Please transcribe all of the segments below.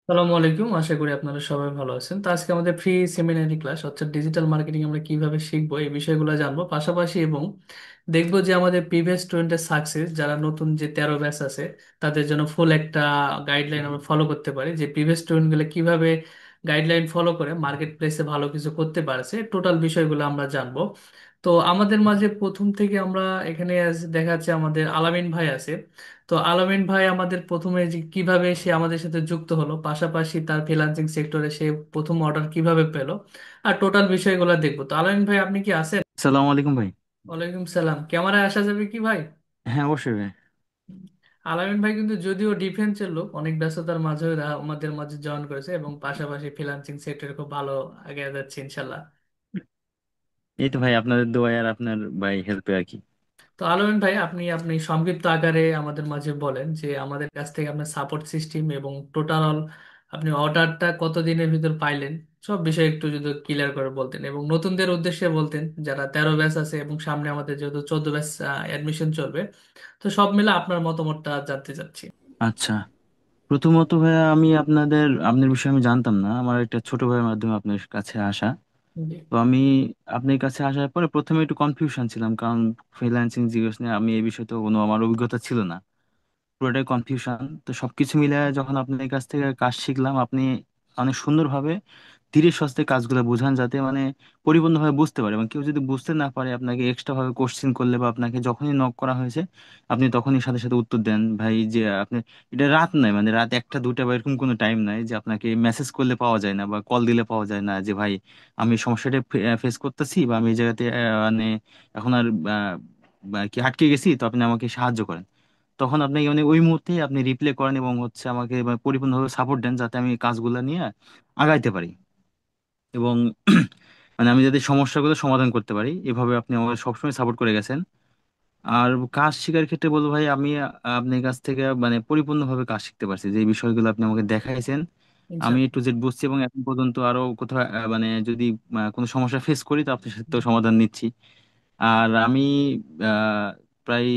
আসসালামু আলাইকুম, আশা করি আপনারা সবাই ভালো আছেন। তো আজকে আমাদের ফ্রি সেমিনারি ক্লাস অর্থাৎ ডিজিটাল মার্কেটিং আমরা কিভাবে শিখবো এই বিষয়গুলো জানবো পাশাপাশি, এবং দেখবো যে আমাদের প্রিভিয়াস স্টুডেন্টের সাকসেস, যারা নতুন যে 13 ব্যাচ আছে তাদের জন্য ফুল একটা গাইডলাইন আমরা ফলো করতে পারি, যে প্রিভিয়াস স্টুডেন্টগুলো কিভাবে গাইডলাইন ফলো করে মার্কেট প্লেসে ভালো কিছু করতে পারছে। টোটাল বিষয়গুলো আমরা জানবো। তো আমাদের মাঝে প্রথম থেকে আমরা এখানে দেখা যাচ্ছে আমাদের আলামিন ভাই আছে। তো আলামিন ভাই আমাদের প্রথমে যে কিভাবে সে আমাদের সাথে যুক্ত হলো, পাশাপাশি তার ফ্রিল্যান্সিং সেক্টরে সে প্রথম অর্ডার কিভাবে পেলো, আর টোটাল বিষয়গুলো দেখবো। তো আলামিন ভাই, আপনি কি আছেন? সালাম আলাইকুম ভাই। ওয়ালাইকুম সালাম। ক্যামেরায় আসা যাবে কি ভাই? হ্যাঁ, অবশ্যই ভাই। আলামিন ভাই কিন্তু যদিও ডিফেন্সের লোক, অনেক ব্যস্ততার মাঝেও এরা আমাদের মাঝে জয়েন করেছে এবং পাশাপাশি ফ্রিল্যান্সিং সেক্টরে খুব ভালো আগে যাচ্ছে ইনশাল্লাহ। এই তো ভাই, আপনাদের দোয়ায় আর আপনার ভাই হেল্পে আর কি। তো আলমিন ভাই, আপনি আপনি সংক্ষিপ্ত আকারে আমাদের মাঝে বলেন যে আমাদের কাছ থেকে আপনার সাপোর্ট সিস্টেম এবং টোটাল আপনি অর্ডারটা কতদিনের ভিতর পাইলেন, সব বিষয়ে একটু যদি ক্লিয়ার করে বলতেন এবং নতুনদের উদ্দেশ্যে বলতেন যারা 13 ব্যাচ আছে এবং সামনে আমাদের যেহেতু 14 ব্যাচ অ্যাডমিশন চলবে। তো সব মিলে আপনার মতামতটা জানতে চাচ্ছি। আচ্ছা, প্রথমত ভাইয়া আমি আপনার বিষয়ে আমি জানতাম না। আমার একটা ছোট ভাইয়ের মাধ্যমে আপনার কাছে আসা। জি। তো আমি আপনার কাছে আসার পরে প্রথমে একটু কনফিউশন ছিলাম, কারণ ফ্রিল্যান্সিং জিজ্ঞেস নিয়ে আমি এই বিষয়ে তো কোনো আমার অভিজ্ঞতা ছিল না। পুরোটাই কনফিউশন। তো সবকিছু মিলে যখন আপনার কাছ থেকে কাজ শিখলাম, আপনি অনেক সুন্দরভাবে ধীরে সুস্থে কাজগুলো বোঝান, যাতে মানে পরিপূর্ণভাবে বুঝতে পারে। এবং কেউ যদি বুঝতে না পারে, আপনাকে এক্সট্রা ভাবে কোশ্চেন করলে বা আপনাকে যখনই নক করা হয়েছে, আপনি তখনই সাথে সাথে উত্তর দেন ভাই। যে আপনি, এটা রাত নাই, মানে রাত একটা দুটা বা এরকম কোনো টাইম নাই যে আপনাকে মেসেজ করলে পাওয়া যায় না বা কল দিলে পাওয়া যায় না, যে ভাই আমি সমস্যাটা ফেস করতেছি বা আমি এই জায়গাতে মানে এখন আর কি আটকে গেছি, তো আপনি আমাকে সাহায্য করেন। তখন আপনি মানে ওই মুহূর্তে আপনি রিপ্লে করেন এবং হচ্ছে আমাকে মানে পরিপূর্ণভাবে সাপোর্ট দেন, যাতে আমি কাজগুলো নিয়ে আগাইতে পারি এবং মানে আমি যাতে সমস্যাগুলো সমাধান করতে পারি। এভাবে আপনি আমাকে সবসময় সাপোর্ট করে গেছেন। আর কাজ শেখার ক্ষেত্রে বলবো ভাই, আমি আপনার কাছ থেকে মানে পরিপূর্ণভাবে কাজ শিখতে পারছি। যে বিষয়গুলো আপনি আমাকে দেখাইছেন, আমি ইনশাল্লাহ। একটু জেড বুঝছি এবং এখন পর্যন্ত আরো কোথাও মানে যদি কোনো সমস্যা ফেস করি, তো আপনার সাথে তো সমাধান নিচ্ছি। আর আমি আহ, প্রায়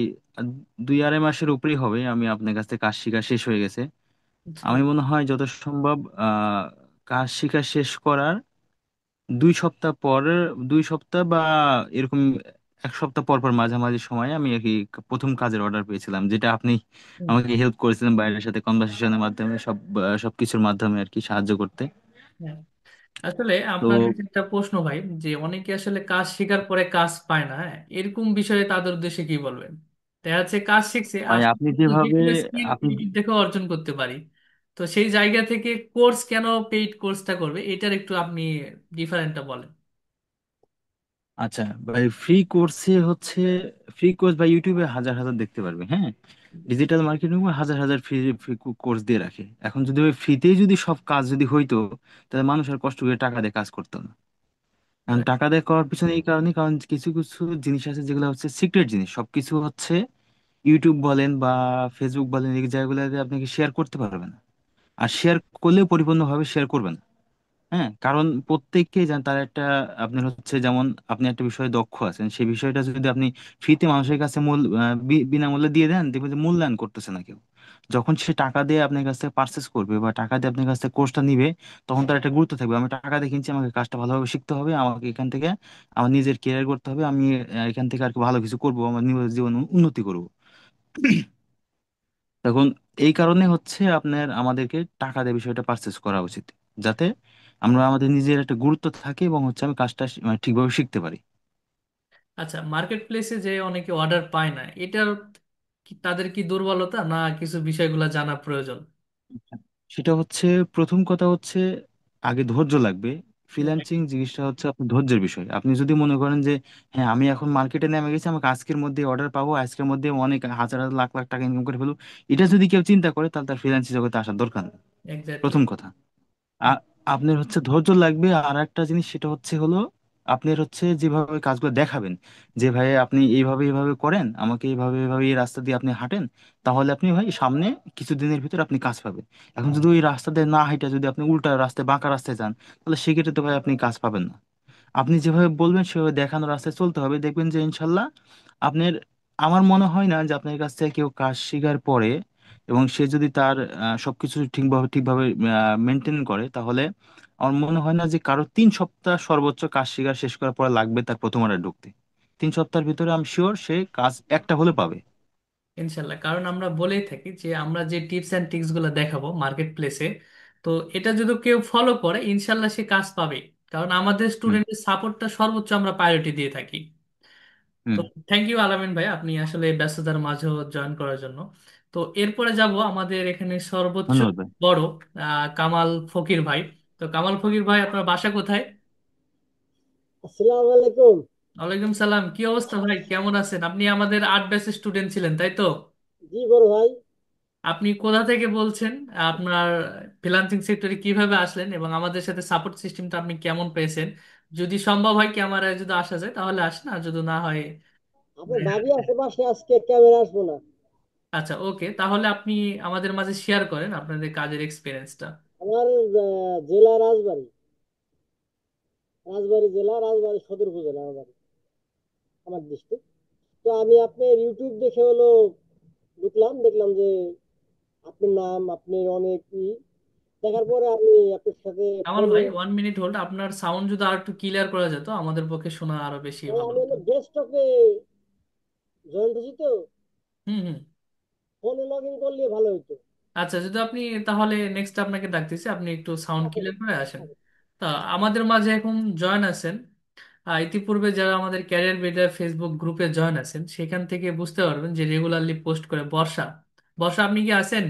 2 আড়াই মাসের উপরেই হবে আমি আপনার কাছ থেকে কাজ শেখা শেষ হয়ে গেছে। আচ্ছা। আমি মনে হয় যত সম্ভব কাজ শেখা শেষ করার 2 সপ্তাহ পর, 2 সপ্তাহ বা এরকম 1 সপ্তাহ পর পর মাঝামাঝি সময়ে আমি আর কি প্রথম কাজের অর্ডার পেয়েছিলাম, যেটা আপনি হুম। আমাকে হেল্প করেছিলেন বাইরের সাথে কনভার্সেশনের মাধ্যমে, সবকিছুর মাধ্যমে আর কি সাহায্য করতে। হ্যাঁ। আসলে তো আপনার কাছে একটা প্রশ্ন ভাই, যে অনেকে আসলে কাজ শেখার পরে কাজ পায় না, হ্যাঁ, এরকম বিষয়ে তাদের উদ্দেশ্যে কি বলবেন? দেখা যাচ্ছে কাজ শিখছে, ভাই আসলে আপনি কিন্তু যে যেভাবে কোনো স্কিল আপনি ইউটিউব দেখে অর্জন করতে পারি। তো সেই জায়গা থেকে কোর্স কেন, পেইড কোর্সটা করবে, এটার একটু আপনি ডিফারেন্টটা বলেন। আচ্ছা ভাই, ফ্রি কোর্সে হচ্ছে, ফ্রি কোর্স বা ইউটিউবে হাজার হাজার দেখতে পারবে। হ্যাঁ, ডিজিটাল মার্কেটিং হাজার হাজার ফ্রি ফ্রি কোর্স দিয়ে রাখে। এখন যদি ওই ফ্রিতেই যদি সব কাজ যদি হইতো, তাহলে মানুষ আর কষ্ট করে টাকা দিয়ে কাজ করতো না। কারণ Right. টাকা দিয়ে করার পিছনে এই কারণে, কারণ কিছু কিছু জিনিস আছে যেগুলো হচ্ছে সিক্রেট জিনিস। সবকিছু হচ্ছে ইউটিউব বলেন বা ফেসবুক বলেন, এই জায়গাগুলোতে আপনাকে শেয়ার করতে পারবে না। আর শেয়ার করলেও পরিপূর্ণভাবে শেয়ার করবেন। হ্যাঁ, কারণ প্রত্যেককে জান তার একটা, আপনার হচ্ছে যেমন আপনি একটা বিষয়ে দক্ষ আছেন, সেই বিষয়টা যদি আপনি ফ্রিতে মানুষের কাছে বিনামূল্যে দিয়ে দেন, দেখবেন যে মূল্যায়ন করতেছে না কেউ। যখন সে টাকা দিয়ে আপনার কাছ থেকে পার্চেস করবে বা টাকা দিয়ে আপনার কাছ থেকে কোর্সটা নিবে, তখন তার একটা গুরুত্ব থাকবে। আমি টাকা দিয়ে কিনছি, আমাকে কাজটা ভালোভাবে শিখতে হবে, আমাকে এখান থেকে আমার নিজের কেরিয়ার করতে হবে, আমি এখান থেকে আর কি ভালো কিছু করবো, আমার নিজের জীবন উন্নতি করবো। তখন এই কারণে হচ্ছে আপনার আমাদেরকে টাকা দিয়ে বিষয়টা পারচেস করা উচিত, যাতে আমরা আমাদের নিজের একটা গুরুত্ব থাকে এবং হচ্ছে আমি কাজটা মানে ঠিকভাবে শিখতে পারি। আচ্ছা, মার্কেট প্লেসে যে অনেকে অর্ডার পায় না, এটার তাদের কি দুর্বলতা, না কিছু বিষয়গুলো জানা প্রয়োজন? আচ্ছা। সেটা হচ্ছে, প্রথম কথা হচ্ছে আগে ধৈর্য লাগবে। ফ্রিল্যান্সিং জিনিসটা হচ্ছে আপনার ধৈর্যের বিষয়। আপনি যদি মনে করেন যে হ্যাঁ আমি এখন মার্কেটে নেমে গেছি, আমাকে আজকের মধ্যে অর্ডার পাবো, আজকের মধ্যে অনেক হাজার হাজার লাখ লাখ টাকা ইনকাম করে ফেলবো, এটা যদি কেউ চিন্তা করে, তাহলে তার ফ্রিল্যান্সিং জগতে আসার দরকার নেই। এক্স্যাক্টলি। প্রথম কথা। আপনার হচ্ছে ধৈর্য লাগবে। আর একটা জিনিস সেটা হচ্ছে হলো, আপনার হচ্ছে যেভাবে কাজগুলো দেখাবেন, যে ভাই আপনি এইভাবে এইভাবে করেন, আমাকে এইভাবে এইভাবে এই রাস্তা দিয়ে আপনি হাঁটেন, তাহলে আপনি ভাই সামনে কিছুদিনের ভিতর আপনি কাজ পাবেন। এখন যদি ওই রাস্তা দিয়ে না হাঁটা যদি আপনি উল্টা রাস্তায় বাঁকা রাস্তায় যান, তাহলে সেক্ষেত্রে তো ভাই আপনি কাজ পাবেন না। আপনি যেভাবে বলবেন সেভাবে দেখানো রাস্তায় চলতে হবে, দেখবেন যে ইনশাল্লাহ আপনার, আমার মনে হয় না যে আপনার কাছ থেকে কেউ কাজ শেখার পরে এবং সে যদি তার সবকিছু ঠিকভাবে ঠিকভাবে মেনটেন করে, তাহলে আমার মনে হয় না যে কারো 3 সপ্তাহ সর্বোচ্চ কাজ শেখা শেষ করার পরে লাগবে তার প্রথম অর্ডার ঢুকতে। 3 সপ্তাহের ভিতরে আমি শিওর সে কাজ একটা হলে পাবে। ইনশাল্লাহ, কারণ আমরা বলেই থাকি যে আমরা যে টিপস অ্যান্ড ট্রিক্স গুলো দেখাবো মার্কেট প্লেসে, তো এটা যদি কেউ ফলো করে ইনশাল্লাহ সে কাজ পাবে। কারণ আমাদের হুম। স্টুডেন্টের সাপোর্টটা সর্বোচ্চ আমরা প্রায়োরিটি দিয়ে থাকি। তো হুম। থ্যাংক ইউ আলামিন ভাই, আপনি আসলে ব্যস্ততার মাঝেও জয়েন করার জন্য। তো এরপরে যাব আমাদের এখানে সর্বোচ্চ ধন্যবাদ ভাই। বড় কামাল ফকির ভাই। তো কামাল ফকির ভাই, আপনার বাসা কোথায়? আসসালামু আলাইকুম। ওয়ালাইকুম সালাম, কি অবস্থা ভাই, কেমন আছেন? আপনি আমাদের আর্ট ব্যাচের স্টুডেন্ট ছিলেন, তাই তো? জি বড় ভাই। আপনি কোথা থেকে বলছেন? আপনার ফ্রিল্যান্সিং সেক্টরে কিভাবে আসলেন এবং আমাদের সাথে সাপোর্ট সিস্টেমটা আপনি কেমন পেয়েছেন? যদি সম্ভব হয় ক্যামেরায় যদি আসা যায় তাহলে আসেন, আর যদি না হয়। আপনার ভাবি আছে পাশে, আজকে ক্যামেরা আসবো না। আচ্ছা, ওকে, তাহলে আপনি আমাদের মাঝে শেয়ার করেন আপনাদের কাজের এক্সপিরিয়েন্সটা। আমার জেলা রাজবাড়ী, রাজবাড়ী জেলা, রাজবাড়ী সদর উপজেলা আমার বাড়ি, আমার ডিস্ট্রিক্ট। তো আমি আপনার ইউটিউব দেখে হলো ঢুকলাম, দেখলাম যে আপনার নাম, আপনার অনেক দেখার পরে আমি আপনার সাথে কামাল ফোনে, ভাই, 1 মিনিট হোল্ড, আপনার সাউন্ড যদি আর একটু ক্লিয়ার করা যেত আমাদের পক্ষে শোনা আরো বেশি ভালো আমি হতো। হলো ডেস্কটপে জয়েন হয়েছি, তো হুম, হুম। ফোনে লগ ইন করলে ভালো হতো। আচ্ছা, যদি আপনি তাহলে নেক্সট আপনাকে ডাকতেছি, আপনি একটু সাউন্ড আচ্ছা ক্লিয়ার ঠিক করে আসেন। আছে। তা আমাদের মাঝে এখন জয়েন আছেন, ইতিপূর্বে যারা আমাদের ক্যারিয়ার বিল্ডার ফেসবুক গ্রুপে জয়েন আছেন সেখান থেকে বুঝতে পারবেন যে রেগুলারলি পোস্ট করে বর্ষা। বর্ষা, আপনি কি আছেন?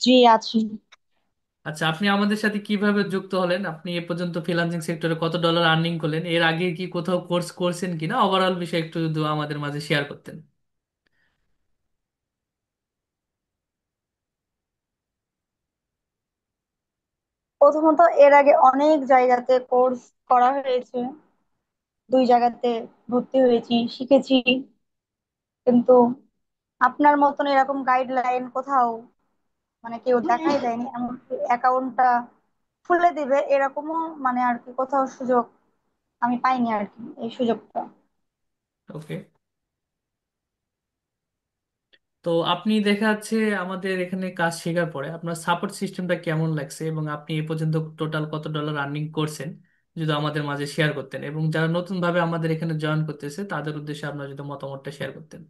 জি আছি। আচ্ছা, আপনি আমাদের সাথে কিভাবে যুক্ত হলেন? আপনি এ পর্যন্ত ফ্রিল্যান্সিং সেক্টরে কত ডলার আর্নিং করলেন? এর আগে কি কোথাও কোর্স করছেন কিনা, ওভারঅল বিষয় একটু যদি আমাদের মাঝে শেয়ার করতেন। প্রথমত এর আগে অনেক জায়গাতে কোর্স করা হয়েছে, 2 জায়গাতে ভর্তি হয়েছি, শিখেছি, কিন্তু আপনার মতন এরকম গাইডলাইন কোথাও মানে কেউ দেখাই দেয়নি। এমনকি অ্যাকাউন্টটা খুলে দিবে এরকমও মানে আর কি কোথাও সুযোগ আমি পাইনি আর কি, এই সুযোগটা। ওকে। তো আপনি দেখা যাচ্ছে আমাদের এখানে কাজ শেখার পরে আপনার সাপোর্ট সিস্টেমটা কেমন লাগছে এবং আপনি এ পর্যন্ত টোটাল কত ডলার আর্নিং করছেন যদি আমাদের মাঝে শেয়ার করতেন, এবং যারা নতুন ভাবে আমাদের এখানে জয়েন করতেছে তাদের উদ্দেশ্যে আপনার যদি মতামতটা শেয়ার করতেন।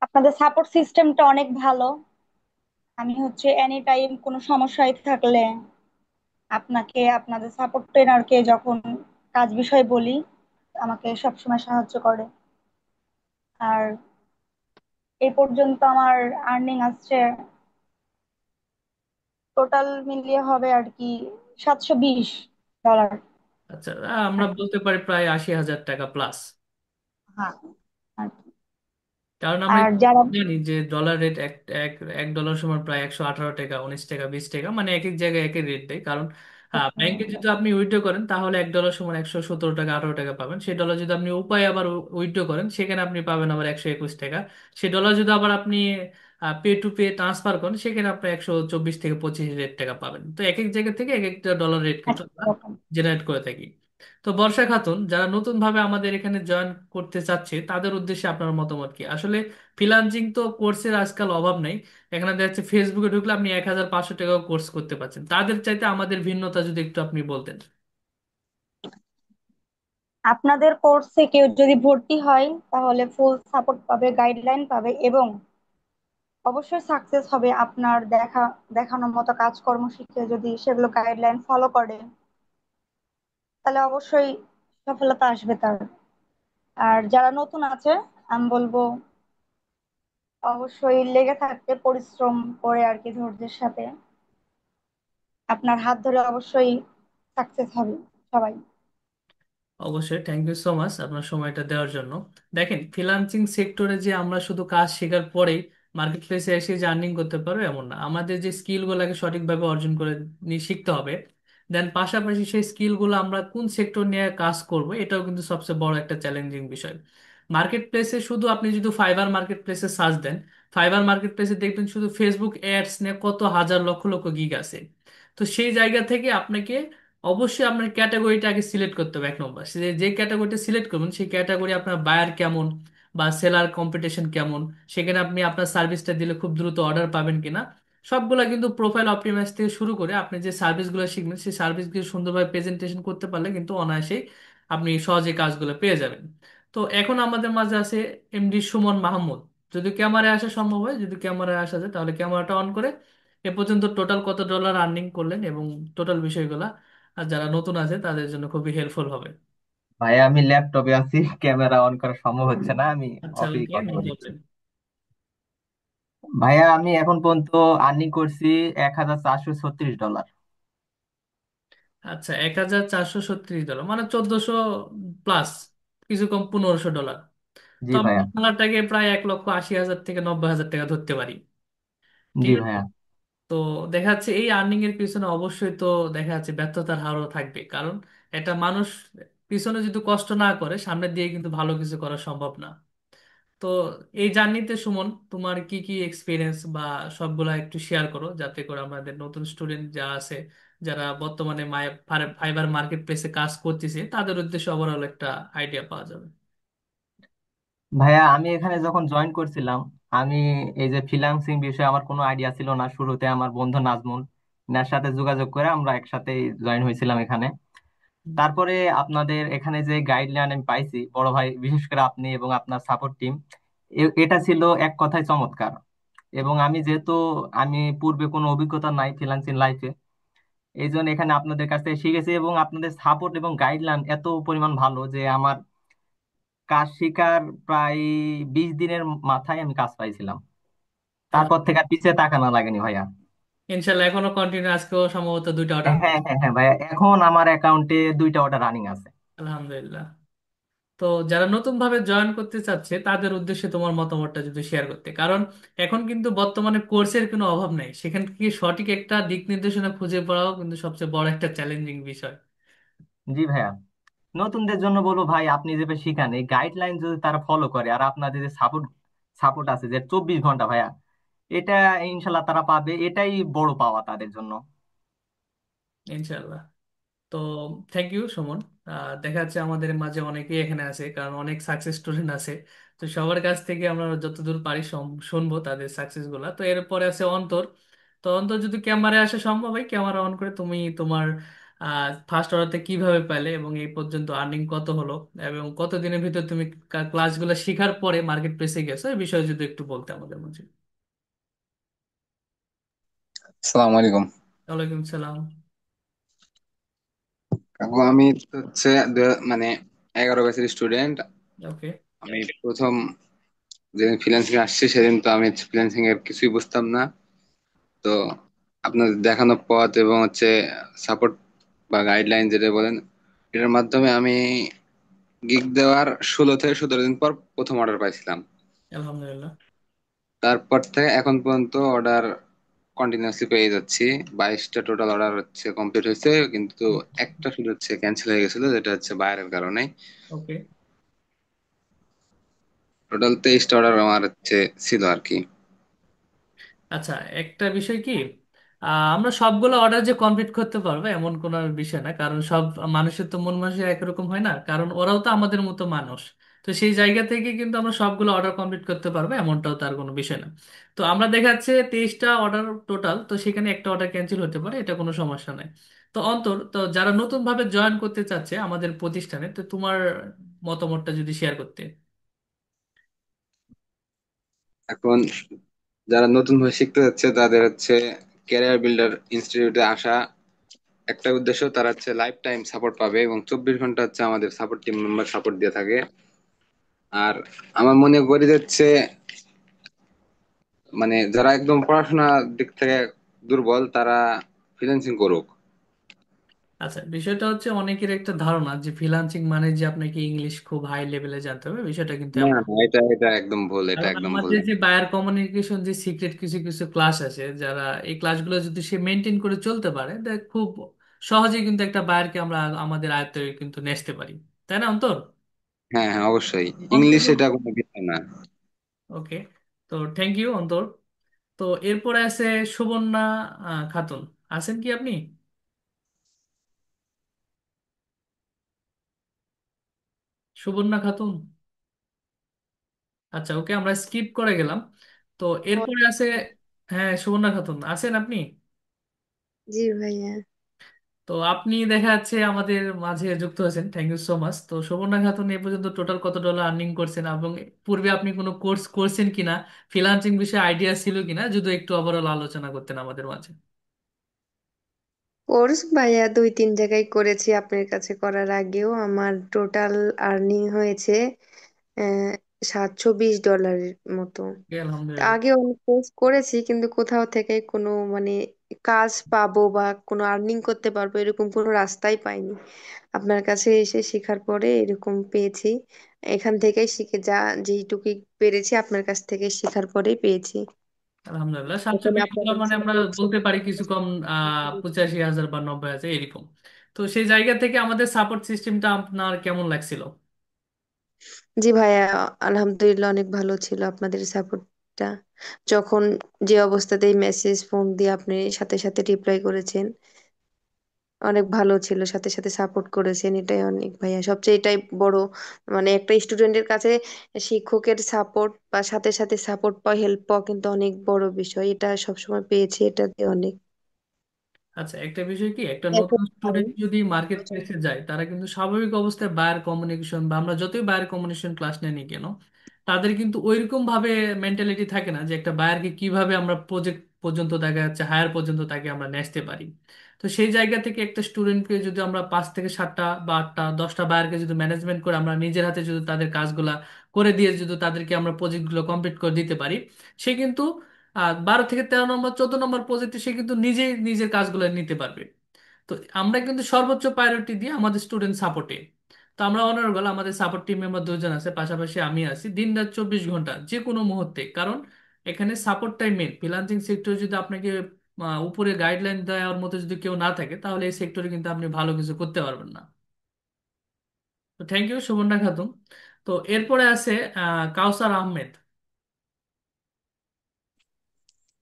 আপনাদের সাপোর্ট সিস্টেমটা অনেক ভালো। আমি হচ্ছে এনি টাইম কোনো সমস্যায় থাকলে আপনাকে, আপনাদের সাপোর্ট ট্রেনারকে যখন কাজ বিষয় বলি, আমাকে সবসময় সাহায্য করে। আর এই পর্যন্ত আমার আর্নিং আসছে টোটাল মিলিয়ে হবে আর কি 720 ডলার। আচ্ছা, আমরা বলতে পারি প্রায় 80,000 টাকা প্লাস। হ্যাঁ আর কি। কারণ আমরা আর যারা, জানি যে ডলার রেট এক এক এক ডলার সমান প্রায় 118 টাকা, 19 টাকা, 20 টাকা, মানে এক এক জায়গায় এক এক রেট দেয়। কারণ ব্যাংকে যদি আপনি উইথড্র করেন তাহলে 1 ডলার সমান 117 টাকা, 18 টাকা পাবেন। সেই ডলার যদি আপনি উপায় আবার উইথড্র করেন সেখানে আপনি পাবেন আবার 121 টাকা। সেই ডলার যদি আবার আপনি পে টু পে ট্রান্সফার করেন সেখানে আপনি 124 থেকে 25 রেট টাকা পাবেন। তো এক এক জায়গা থেকে এক একটা ডলার রেট কিন্তু আমরা রকম জেনারেট করে থাকি। তো বর্ষা খাতুন, যারা নতুন ভাবে আমাদের এখানে জয়েন করতে চাচ্ছে তাদের উদ্দেশ্যে আপনার মতামত কি? আসলে ফ্রিল্যান্সিং তো কোর্সের আজকাল অভাব নেই। এখানে দেখা যাচ্ছে ফেসবুকে ঢুকলে আপনি 1,500 টাকাও কোর্স করতে পারছেন। তাদের চাইতে আমাদের ভিন্নতা যদি একটু আপনি বলতেন। আপনাদের কোর্সে কেউ যদি ভর্তি হয় তাহলে ফুল সাপোর্ট পাবে, গাইডলাইন পাবে, এবং অবশ্যই সাকসেস হবে। আপনার দেখানোর মতো কাজকর্ম শিখে যদি সেগুলো গাইডলাইন ফলো করে তাহলে অবশ্যই সফলতা আসবে তার। আর যারা নতুন আছে আমি বলবো অবশ্যই লেগে থাকতে, পরিশ্রম করে আর কি, ধৈর্যের সাথে আপনার হাত ধরে অবশ্যই সাকসেস হবে সবাই। অবশ্যই, থ্যাংক ইউ সো মাচ আপনার সময়টা দেওয়ার জন্য। দেখেন, ফ্রিল্যান্সিং সেক্টরে যে আমরা শুধু কাজ শেখার পরেই মার্কেট প্লেসে এসে যে আর্নিং করতে পারবো এমন না। আমাদের যে স্কিলগুলোকে সঠিকভাবে অর্জন করে নিয়ে শিখতে হবে। দেন পাশাপাশি সেই স্কিলগুলো আমরা কোন সেক্টর নিয়ে কাজ করব এটাও কিন্তু সবচেয়ে বড় একটা চ্যালেঞ্জিং বিষয়। মার্কেট প্লেসে শুধু আপনি যদি ফাইবার মার্কেট প্লেসে সার্চ দেন, ফাইবার মার্কেট প্লেসে দেখবেন শুধু ফেসবুক অ্যাডস নিয়ে কত হাজার লক্ষ লক্ষ গিগ আছে। তো সেই জায়গা থেকে আপনাকে অবশ্যই আপনার ক্যাটাগরিটা আগে সিলেক্ট করতে হবে। এক নম্বর, সে যে ক্যাটাগরিটা সিলেক্ট করবেন সেই ক্যাটাগরি আপনার বায়ার কেমন বা সেলার কম্পিটিশন কেমন, সেখানে আপনি আপনার সার্ভিসটা দিলে খুব দ্রুত অর্ডার পাবেন কিনা, সবগুলা কিন্তু প্রোফাইল অপটিমাইজ থেকে শুরু করে আপনি যে সার্ভিসগুলো শিখবেন সেই সার্ভিসগুলো সুন্দরভাবে প্রেজেন্টেশন করতে পারলে কিন্তু অনায়াসেই আপনি সহজে কাজগুলো পেয়ে যাবেন। তো এখন আমাদের মাঝে আছে এমডি সুমন মাহমুদ। যদি ক্যামেরায় আসা সম্ভব হয়, যদি ক্যামেরায় আসা যায় তাহলে ক্যামেরাটা অন করে এ পর্যন্ত টোটাল কত ডলার আর্নিং করলেন এবং টোটাল বিষয়গুলো আর যারা নতুন আছে তাদের জন্য খুবই হেল্পফুল হবে। ভাইয়া আমি ল্যাপটপে আছি, ক্যামেরা অন করা সম্ভব হচ্ছে না, আমি আচ্ছা, অফিস ওকে, কথা নো বলছি। প্রবলেম। ভাইয়া আমি এখন পর্যন্ত আর্নিং করছি $1,436। আচ্ছা, 1,436 ডলার মানে 1,400 প্লাস, কিছু কম 1,500 ডলার। তো জি আমরা ভাইয়া। ডলারটাকে প্রায় 1,80,000 থেকে 90,000 টাকা ধরতে পারি। ঠিক জি আছে। ভাইয়া। তো দেখা যাচ্ছে এই আর্নিং এর পিছনে অবশ্যই তো দেখা যাচ্ছে ব্যর্থতার হারও থাকবে, কারণ এটা মানুষ পিছনে যদি কষ্ট না করে সামনে দিয়ে কিন্তু ভালো কিছু করা সম্ভব না। তো এই জার্নিতে সুমন তোমার কি কি এক্সপিরিয়েন্স বা সবগুলা একটু শেয়ার করো, যাতে করে আমাদের নতুন স্টুডেন্ট যা আছে, যারা বর্তমানে ফাইবার মার্কেট প্লেসে কাজ করতেছে, তাদের উদ্দেশ্যে ওভারঅল একটা আইডিয়া পাওয়া যাবে। ভাইয়া আমি এখানে যখন জয়েন করছিলাম, আমি এই যে ফ্রিল্যান্সিং বিষয়ে আমার কোনো আইডিয়া ছিল না। শুরুতে আমার বন্ধু নাজমুল নার সাথে যোগাযোগ করে আমরা একসাথে জয়েন হয়েছিলাম এখানে। তারপরে আপনাদের এখানে যে গাইডলাইন আমি পাইছি, বড় ভাই বিশেষ করে আপনি এবং আপনার সাপোর্ট টিম, এটা ছিল এক কথায় চমৎকার। এবং আমি যেহেতু আমি পূর্বে কোনো অভিজ্ঞতা নাই ফ্রিল্যান্সিং লাইফে, এই জন্য এখানে আপনাদের কাছ থেকে শিখেছি এবং আপনাদের সাপোর্ট এবং গাইডলাইন এত পরিমাণ ভালো যে আমার কাজ শিকার প্রায় 20 দিনের মাথায় আমি কাজ পাইছিলাম। তারপর থেকে আর পিছিয়ে তাকানো লাগেনি ভাইয়া। ইনশাল্লাহ এখনো কন্টিনিউ, আজকেও সম্ভবত 2টা অর্ডার। হ্যাঁ হ্যাঁ হ্যাঁ ভাইয়া, এখন আমার অ্যাকাউন্টে 2টা অর্ডার রানিং আছে। আলহামদুলিল্লাহ। তো যারা নতুন ভাবে জয়েন করতে চাচ্ছে তাদের উদ্দেশ্যে তোমার মতামতটা যদি শেয়ার করতে, কারণ এখন কিন্তু বর্তমানে কোর্সের কোনো অভাব নেই, সেখান থেকে সঠিক একটা দিক নির্দেশনা খুঁজে পাওয়াও কিন্তু সবচেয়ে বড় একটা চ্যালেঞ্জিং বিষয়। জি ভাইয়া, নতুনদের জন্য বলবো ভাই, আপনি যেভাবে শিখান এই গাইডলাইন যদি তারা ফলো করে, আর আপনাদের যে সাপোর্ট সাপোর্ট আছে যে 24 ঘন্টা ভাইয়া, এটা ইনশাল্লাহ তারা পাবে, এটাই বড় পাওয়া তাদের জন্য। ইনশাল্লাহ। তো থ্যাংক ইউ সুমন। দেখা যাচ্ছে আমাদের মাঝে অনেকেই এখানে আছে, কারণ অনেক সাকসেস স্টুডেন্ট আছে। তো সবার কাছ থেকে আমরা যতদূর পারি শুনবো তাদের সাকসেস গুলা। তো এরপরে আছে অন্তর। তো অন্তর, যদি ক্যামেরায় আসা সম্ভব হয় ক্যামেরা অন করে তুমি তোমার ফার্স্ট অর্ডারটা কিভাবে পেলে এবং এই পর্যন্ত আর্নিং কত হলো এবং কত দিনের ভিতর তুমি ক্লাসগুলো শেখার পরে মার্কেট প্লেসে গেছো, এই বিষয়ে যদি একটু বলতে আমাদের মাঝে। আসসালামু আলাইকুম ওয়ালাইকুম সালাম। কাকু। আমি তো হচ্ছে মানে 11 ব্যাচের স্টুডেন্ট। ওকে। আমি প্রথম যেদিন ফ্রিল্যান্সিং আসছি সেদিন তো আমি ফ্রিল্যান্সিং এর কিছুই বুঝতাম না। তো আপনাদের দেখানো পথ এবং হচ্ছে সাপোর্ট বা গাইডলাইন যেটা বলেন, এটার মাধ্যমে আমি গিগ দেওয়ার 16 থেকে 17 দিন পর প্রথম অর্ডার পাইছিলাম। আলহামদুলিল্লাহ। তারপর থেকে এখন পর্যন্ত অর্ডার কন্টিনিউয়াসলি পেয়ে যাচ্ছি। 22টা টোটাল অর্ডার হচ্ছে কমপ্লিট হয়েছে, কিন্তু একটা শুধু হচ্ছে ক্যান্সেল হয়ে গেছিল, যেটা হচ্ছে বাইরের কারণে। ওকে। টোটাল 23টা অর্ডার আমার হচ্ছে ছিল আর কি। আচ্ছা, একটা বিষয় কি, আমরা সবগুলো অর্ডার যে কমপ্লিট করতে পারবো এমন কোনো বিষয় না, কারণ সব মানুষের তো মন মানসিক একরকম হয় না, কারণ ওরাও তো আমাদের মতো মানুষ। তো সেই জায়গা থেকে কিন্তু আমরা সবগুলো অর্ডার কমপ্লিট করতে পারবো এমনটাও তার কোনো বিষয় না। তো আমরা দেখা যাচ্ছে 23টা অর্ডার টোটাল, তো সেখানে একটা অর্ডার ক্যান্সেল হতে পারে, এটা কোনো সমস্যা নাই। তো অন্তর, তো যারা নতুন ভাবে জয়েন করতে চাচ্ছে আমাদের প্রতিষ্ঠানে, তো তোমার মতামতটা যদি শেয়ার করতে। এখন যারা নতুন ভাবে শিখতে যাচ্ছে তাদের হচ্ছে ক্যারিয়ার বিল্ডার ইনস্টিটিউটে আসা একটা উদ্দেশ্য, তারা হচ্ছে লাইফ টাইম সাপোর্ট পাবে এবং 24 ঘন্টা হচ্ছে আমাদের সাপোর্ট টিম মেম্বার সাপোর্ট দিয়ে থাকে। আর আমার মনে করি যাচ্ছে মানে যারা একদম পড়াশোনার দিক থেকে দুর্বল তারা ফ্রিল্যান্সিং করুক। আচ্ছা, বিষয়টা হচ্ছে অনেকের একটা ধারণা যে ফ্রিল্যান্সিং মানে যে আপনাকে ইংলিশ খুব হাই লেভেলে জানতে হবে, বিষয়টা কিন্তু না এমন না, না। এটা এটা একদম ভুল, এটা কারণ একদম ভুল। আমাদের যে বায়ার কমিউনিকেশন যে সিক্রেট কিছু কিছু ক্লাস আছে, যারা এই ক্লাসগুলো যদি সে মেনটেন করে চলতে পারে, দেখ খুব সহজেই কিন্তু একটা বায়ারকে আমরা আমাদের আয়ত্তে কিন্তু নেসতে পারি। তাই না অন্তর? হ্যাঁ হ্যাঁ, অবশ্যই ইংলিশ অন্তর। এটা কোনো বিষয় না। ওকে। তো থ্যাংক ইউ অন্তর। তো এরপরে আছে সুবর্ণা খাতুন। আছেন কি আপনি? সুবর্ণা খাতুন। আচ্ছা, ওকে, আমরা স্কিপ করে গেলাম। তো এরপরে আছে, হ্যাঁ, সুবর্ণা খাতুন আছেন আপনি? জি ভাইয়া। তো আপনি দেখা যাচ্ছে আমাদের মাঝে যুক্ত হয়েছেন, থ্যাংক ইউ সো মাচ। তো সুবর্ণা খাতুন এ পর্যন্ত টোটাল কত ডলার আর্নিং করছেন, এবং পূর্বে আপনি কোনো কোর্স করছেন কিনা, ফ্রিল্যান্সিং বিষয়ে আইডিয়া ছিল কিনা, যদি একটু ওভারঅল আলোচনা করতেন আমাদের মাঝে। কোর্স ভাইয়া 2-3 জায়গায় করেছি, আপনার কাছে করার আগেও আমার টোটাল আর্নিং হয়েছে আহ $720 মতো। ওকে, আলহামদুলিল্লাহ। আগে অনেক কোর্স করেছি কিন্তু কোথাও থেকে কোনো মানে কাজ পাবো বা কোনো আর্নিং করতে পারবো এরকম কোনো রাস্তাই পাইনি। আপনার কাছে এসে শেখার পরে এরকম পেয়েছি। এখান থেকেই শিখে যা যেইটুকু পেরেছি আপনার কাছ থেকে শেখার পরেই পেয়েছি। আলহামদুলিল্লাহ, সাতশো এখন বিশ ডলার আপনাদের মানে আমরা সাথে বলতে পারি কিছু কম, 85,000 বা 90,000 এরকম। তো সেই জায়গা থেকে আমাদের সাপোর্ট সিস্টেমটা আপনার কেমন লাগছিল? জি ভাইয়া, আলহামদুলিল্লাহ অনেক ভালো ছিল আপনাদের সাপোর্টটা। যখন যে অবস্থাতেই মেসেজ ফোন দিয়ে আপনি সাথে সাথে রিপ্লাই করেছেন, অনেক ভালো ছিল, সাথে সাথে সাপোর্ট করেছেন, এটাই অনেক ভাইয়া, সবচেয়ে এটাই বড়। মানে একটা স্টুডেন্টের কাছে শিক্ষকের সাপোর্ট বা সাথে সাথে সাপোর্ট পাওয়া, হেল্প পাওয়া কিন্তু অনেক বড় বিষয়, এটা সবসময় পেয়েছি, এটাতে অনেক। আচ্ছা, একটা বিষয় কি, একটা এখন নতুন স্টুডেন্ট যদি মার্কেট প্লেসে যায়, তারা কিন্তু স্বাভাবিক অবস্থায় বায়ার কমিউনিকেশন বা আমরা যতই বায়ার কমিউনিকেশন ক্লাস নেই নি কেন, তাদের কিন্তু ওইরকম ভাবে মেন্টালিটি থাকে না যে একটা বায়ারকে কিভাবে আমরা প্রজেক্ট পর্যন্ত, দেখা যাচ্ছে হায়ার পর্যন্ত তাকে আমরা নেসতে পারি। তো সেই জায়গা থেকে একটা স্টুডেন্টকে যদি আমরা 5 থেকে 7টা বা 8টা 10টা বায়ারকে যদি ম্যানেজমেন্ট করে আমরা নিজের হাতে যদি তাদের কাজগুলা করে দিয়ে যদি তাদেরকে আমরা প্রজেক্টগুলো কমপ্লিট করে দিতে পারি, সে কিন্তু 12 থেকে 13 নম্বর 14 নম্বর প্রজেক্টে সে কিন্তু নিজেই নিজের কাজগুলো নিতে পারবে। তো আমরা কিন্তু সর্বোচ্চ প্রায়োরিটি দিই আমাদের স্টুডেন্ট সাপোর্টে। তো আমরা অনারেবল, আমাদের সাপোর্ট টিম মেম্বার 2 জন আছে, পাশাপাশি আমি আছি দিন রাত 24 ঘন্টা যে কোনো মুহূর্তে। কারণ এখানে সাপোর্টটাই মেন। ফ্রিল্যান্সিং সেক্টর যদি আপনাকে উপরে গাইডলাইন দেওয়ার মতো যদি কেউ না থাকে, তাহলে এই সেক্টরে কিন্তু আপনি ভালো কিছু করতে পারবেন না। তো থ্যাংক ইউ সুবর্ণা খাতুন। তো এরপরে আছে কাউসার আহমেদ।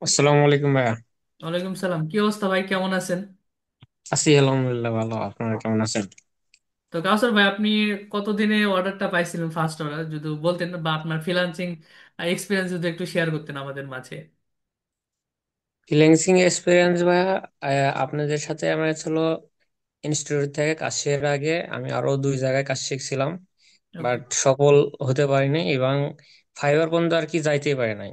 আসসালামু আলাইকুম ভাইয়া। ওয়ালাইকুম সালাম, কি অবস্থা ভাই, কেমন আছেন? আছি আলহামদুলিল্লাহ, ভালো। আপনারা কেমন আছেন? তো কাউসার ভাই, আপনি কতদিনে অর্ডারটা পাইছিলেন, ফার্স্ট অর্ডার যদি বলতেন, বা আপনার ফ্রিল্যান্সিং এক্সপিরিয়েন্স যদি একটু শেয়ার করতেন আমাদের মাঝে। ফ্রিল্যান্সিং এক্সপিরিয়েন্স ভাইয়া, আপনাদের সাথে আমার ছিল ইনস্টিটিউট থেকে কাজ শেখার আগে আমি আরো 2 জায়গায় কাজ শিখছিলাম, ওকে। বাট সফল হতে পারিনি এবং ফাইবার পর্যন্ত আর কি যাইতেই পারি নাই।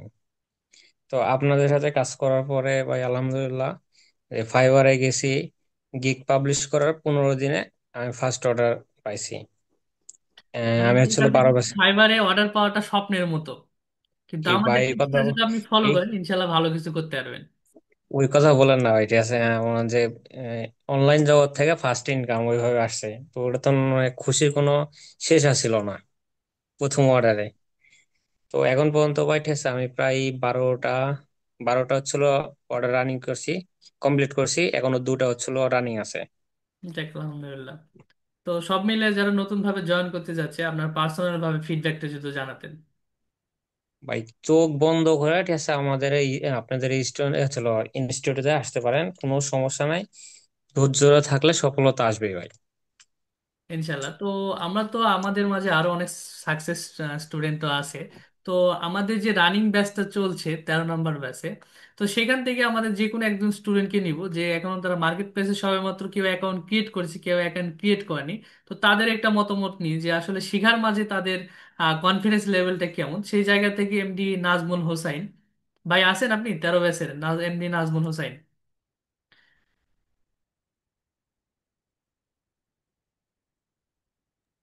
তো আপনাদের সাথে কাজ করার পরে ভাই আলহামদুলিল্লাহ, যে ফাইবারে গেছি, গিগ পাবলিশ করার 15 দিনে আমি ফার্স্ট অর্ডার পাইছি। মানে আমি বলতে হচ্ছিল আপনি 12 বছর। ফাইবারে অর্ডার পাওয়াটা স্বপ্নের মতো, কিন্তু কি আমাদের ভাই টিপসটা কথা, যদি আপনি ফলো করেন, ইনশাল্লাহ ভালো কিছু করতে পারবেন। ওই কথা বলেন না ভাই, ঠিক আছে? আমার যে অনলাইন জগৎ থেকে ফার্স্ট ইনকাম ওইভাবে আসছে, তো ওটা তো মানে খুশির কোনো শেষ আসছিল না প্রথম অর্ডারে। তো এখন পর্যন্ত ভাই ঠিক আছে, আমি প্রায় 12টা হচ্ছিল অর্ডার রানিং করছি, কমপ্লিট করছি, এখনো 2টা হচ্ছিল রানিং আছে। যাক, আলহামদুলিল্লাহ। তো সব মিলে যারা নতুন ভাবে জয়েন করতে যাচ্ছে, আপনার পার্সোনাল ভাবে ফিডব্যাকটা যদি জানাতেন। ভাই চোখ বন্ধ করে ঠিক আছে আমাদের এই আপনাদের এই ইনস্টিটিউটে আসতে পারেন, কোনো সমস্যা নাই। ধৈর্য থাকলে সফলতা আসবেই ভাই। ইনশাল্লাহ। তো আমরা তো আমাদের মাঝে আরো অনেক সাকসেস স্টুডেন্ট তো আছে। তো আমাদের যে রানিং ব্যাচটা চলছে 13 নম্বর ব্যাচে, তো সেখান থেকে আমাদের যে কোনো একজন স্টুডেন্টকে নিব, যে এখন তারা মার্কেট প্লেসে সবেমাত্র কেউ অ্যাকাউন্ট ক্রিয়েট করেছে, কেউ অ্যাকাউন্ট ক্রিয়েট করেনি। তো তাদের একটা মতামত নিই যে আসলে শেখার মাঝে তাদের কনফিডেন্স লেভেলটা কেমন। সেই জায়গা থেকে এমডি নাজমুল হোসাইন ভাই আছেন, আপনি 13 ব্যাচের এমডি নাজমুল হোসাইন।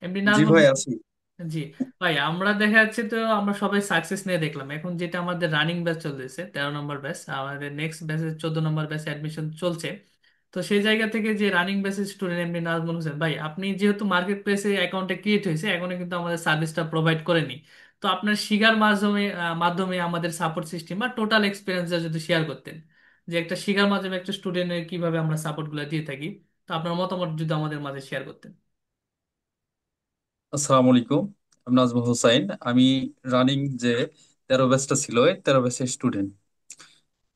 এমডি জি নাজমুল। ভাই, আছি। জি ভাই, আমরা দেখা যাচ্ছে তো আমরা সবাই সাকসেস নিয়ে দেখলাম। এখন যেটা আমাদের রানিং ব্যাচ চলতেছে 13 নম্বর ব্যাচ, আমাদের নেক্সট ব্যাচে 14 নম্বর ব্যাচে অ্যাডমিশন চলছে। তো সেই জায়গা থেকে যে রানিং ব্যাচের স্টুডেন্ট এমনি নাজমুল হোসেন ভাই, আপনি যেহেতু মার্কেট প্লেসে অ্যাকাউন্টে ক্রিয়েট হয়েছে, এখনো কিন্তু আমাদের সার্ভিসটা প্রোভাইড করেনি। তো আপনার শিখার মাধ্যমে মাধ্যমে আমাদের সাপোর্ট সিস্টেম বা টোটাল এক্সপিরিয়েন্সটা যদি শেয়ার করতেন, যে একটা শিখার মাধ্যমে একটা স্টুডেন্টের কিভাবে আমরা সাপোর্ট গুলো দিয়ে থাকি, তো আপনার মতামত যদি আমাদের মাঝে শেয়ার করতেন। আসসালামু আলাইকুম। আমি নাজমুল হোসাইন। আমি রানিং যে 13 ব্যাচটা ছিল, এই 13 ব্যাচের স্টুডেন্ট।